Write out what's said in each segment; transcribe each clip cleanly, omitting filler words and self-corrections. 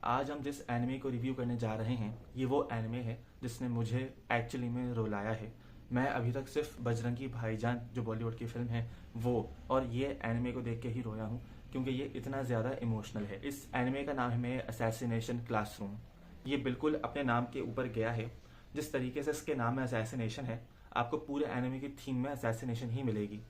आज हम जिस एनिमे को रिव्यू करने जा रहे हैं ये वो एनिमे है जिसने मुझे एक्चुअली में रुलाया है। मैं अभी तक सिर्फ बजरंगी भाईजान जो बॉलीवुड की फिल्म है वो और ये एनिमे को देख के ही रोया हूँ क्योंकि ये इतना ज़्यादा इमोशनल है। इस एनिमे का नाम है असैसिनेशन क्लासरूम। ये बिल्कुल अपने नाम के ऊपर गया है। जिस तरीके से इसके नाम में असैसिनेशन है आपको पूरे एनिमे की थीम में असैसिनेशन ही मिलेगी।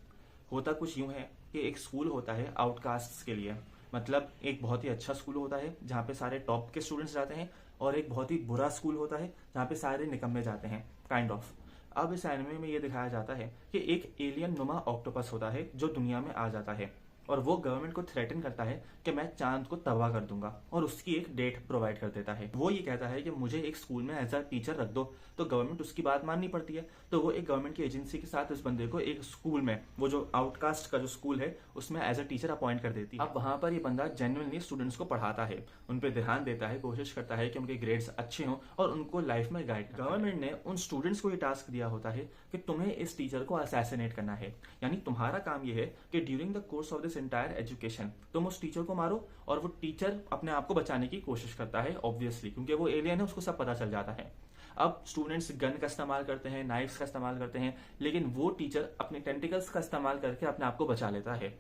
होता कुछ यूं है कि एक स्कूल होता है आउटकास्ट्स के लिए। मतलब एक बहुत ही अच्छा स्कूल होता है जहाँ पे सारे टॉप के स्टूडेंट्स जाते हैं और एक बहुत ही बुरा स्कूल होता है जहाँ पे सारे निकम्मे जाते हैं काइंड ऑफ। अब इस एनिमे में ये दिखाया जाता है कि एक एलियन नुमा ऑक्टोपस होता है जो दुनिया में आ जाता है और वो गवर्नमेंट को थ्रेटन करता है कि मैं चांद को तबाह कर दूंगा और उसकी एक डेट प्रोवाइड कर देता है। वो ये कहता है कि मुझे एक स्कूल में एज अ टीचर रख दो, तो गवर्नमेंट उसकी बात माननी पड़ती है। तो वो एक गवर्नमेंट की एजेंसी के साथ इस बंदे को एक स्कूल में, वो जो आउटकास्ट का जो स्कूल है उसमें एज अ टीचर अपॉइंट कर देती है। अब वहां पर ये बंदा जेन्युइनली स्टूडेंट्स को पढ़ाता है, उन पर ध्यान देता है, कोशिश करता है कि उनके ग्रेड्स अच्छे हों और उनको लाइफ में गाइड। गवर्नमेंट ने उन स्टूडेंट्स को ये टास्क दिया होता है कि तुम्हें इस टीचर को असैसिनेट करना है। यानी तुम्हारा काम ये है कि during the course of this entire education तुम उस टीचर को मारो और वो टीचर अपने आप को बचाने की कोशिश करता है ऑब्वियसली, क्योंकि वो एलियन है, उसको सब पता चल जाता है। अब स्टूडेंट्स गन का इस्तेमाल करते हैं, नाइफ्स का इस्तेमाल करते हैं, लेकिन वो टीचर अपने टेंटिकल्स का इस्तेमाल करके अपने आप को बचा लेता है।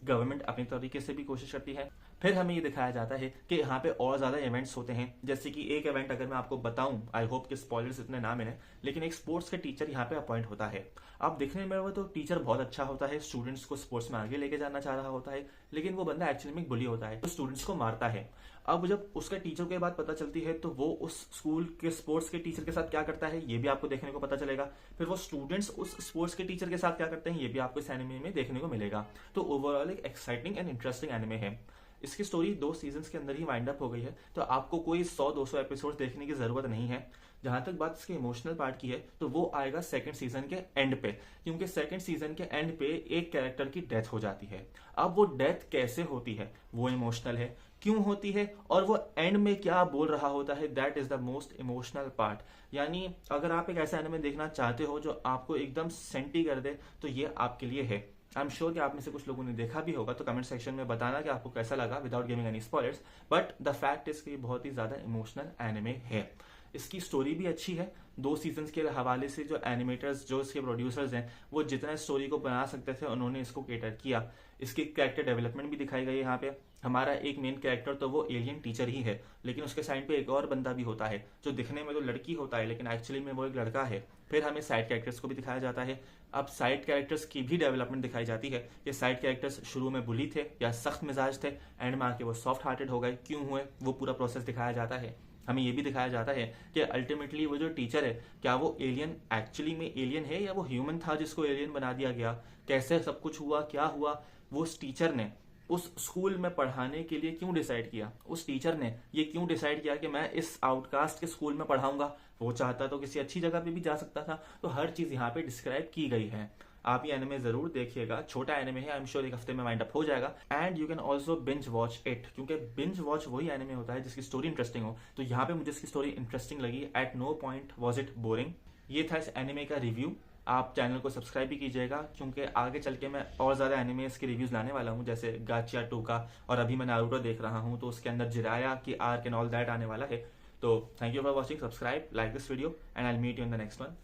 गवर्नमेंट अपनी तरीके से भी कोशिश करती है। फिर हमें ये दिखाया जाता है कि यहाँ पे और ज्यादा इवेंट्स होते हैं। जैसे कि एक इवेंट अगर मैं आपको बताऊं, आई होप कि स्पॉयलर्स इतने ना मिले, लेकिन एक स्पोर्ट्स के टीचर यहाँ पे अपॉइंट होता है। अब दिखने में वो तो टीचर बहुत अच्छा होता है, स्टूडेंट्स को स्पोर्ट्स में आगे लेके जाना चाह रहा होता है, लेकिन वो बंदा एक्चुअली में बुली होता है, तो स्टूडेंट्स को मारता है। अब जब उसका टीचर को ये बात पता चलती है तो वो उस स्कूल के स्पोर्ट्स के टीचर के साथ क्या करता है ये भी आपको देखने को पता चलेगा। फिर वो स्टूडेंट्स उस स्पोर्ट्स के टीचर के साथ क्या करते हैं ये भी आपको इस एनिमे में देखने को मिलेगा। तो ओवरऑल एक एक्साइटिंग एंड इंटरेस्टिंग एनिमे है। इसकी स्टोरी 2 सीजन्स के अंदर ही वाइंड अप हो गई है, तो आपको कोई 100-200 एपिसोड देखने की जरूरत नहीं है। जहां तक बात इसके इमोशनल पार्ट की है तो वो आएगा सेकंड सीजन के एंड पे, क्योंकि सेकंड सीजन के एंड पे एक कैरेक्टर की डेथ हो जाती है। अब वो डेथ कैसे होती है वो इमोशनल है, क्यों होती है और वो एंड में क्या बोल रहा होता है, that is the most emotional part. यानी अगर आप एक ऐसा एनिमे देखना चाहते हो जो आपको एकदम सेंटी कर दे तो ये आपके लिए है। आई एम श्योर कि आप में से कुछ लोगों ने देखा भी होगा, तो कमेंट सेक्शन में बताना कि आपको कैसा लगा without giving any spoilers. But the fact is कि ये बहुत ही ज्यादा इमोशनल एनिमे है। इसकी स्टोरी भी अच्छी है। 2 सीजन्स के हवाले से जो एनिमेटर्स, जो इसके प्रोड्यूसर्स हैं, वो जितना स्टोरी को बना सकते थे उन्होंने इसको केटर किया। इसकी कैरेक्टर डेवलपमेंट भी दिखाई गई है यहाँ पे। हमारा एक मेन कैरेक्टर तो वो एलियन टीचर ही है, लेकिन उसके साइड पे एक और बंदा भी होता है जो दिखने में तो लड़की होता है लेकिन एक्चुअली में वो एक लड़का है। फिर हमें साइड कैरेक्टर्स को भी दिखाया जाता है। अब साइड कैरेक्टर्स की भी डेवलपमेंट दिखाई जाती है कि साइड कैरेक्टर्स शुरू में बुली थे या सख्त मिजाज थे, एंड में आके वो सॉफ्ट हार्टेड हो गए, क्यों हुए वो पूरा प्रोसेस दिखाया जाता है। हमें ये भी दिखाया जाता है कि अल्टीमेटली वो जो टीचर है क्या वो एलियन एक्चुअली में एलियन है या वो ह्यूमन था जिसको एलियन बना दिया गया, कैसे सब कुछ हुआ, क्या हुआ। वो उस टीचर ने उस स्कूल में पढ़ाने के लिए क्यों डिसाइड किया, उस टीचर ने ये क्यों डिसाइड किया कि मैं इस आउटकास्ट के स्कूल में पढ़ाऊंगा। वो चाहता तो किसी अच्छी जगह पे भी जा सकता था। तो हर चीज यहाँ पे डिस्क्राइब की गई है। आप ये एनिमे जरूर देखिएगा, छोटा एनिमे है, आई एम श्योर 1 हफ्ते में वाइंड अप हो जाएगा। And you can also binge watch it, क्योंकि बिंज वॉच वही एनिमे होता है जिसकी स्टोरी इंटरेस्टिंग हो। तो यहाँ पे मुझे इसकी स्टोरी इंटरेस्टिंग लगी, at no point was it boring. ये था इस एनिमे का रिव्यू। आप चैनल को सब्सक्राइब भी कीजिएगा क्योंकि आगे चल के मैं और ज्यादा एनिमेस के रिव्यूज लाने वाला हूँ, जैसे गाचिया 2 का, और अभी मैं नारुतो देख रहा हूँ तो उसके अंदर जिराया की आर्क एंड ऑल दैट आने वाला है। तो thank you for watching, subscribe, like this video and I will meet you in the next one.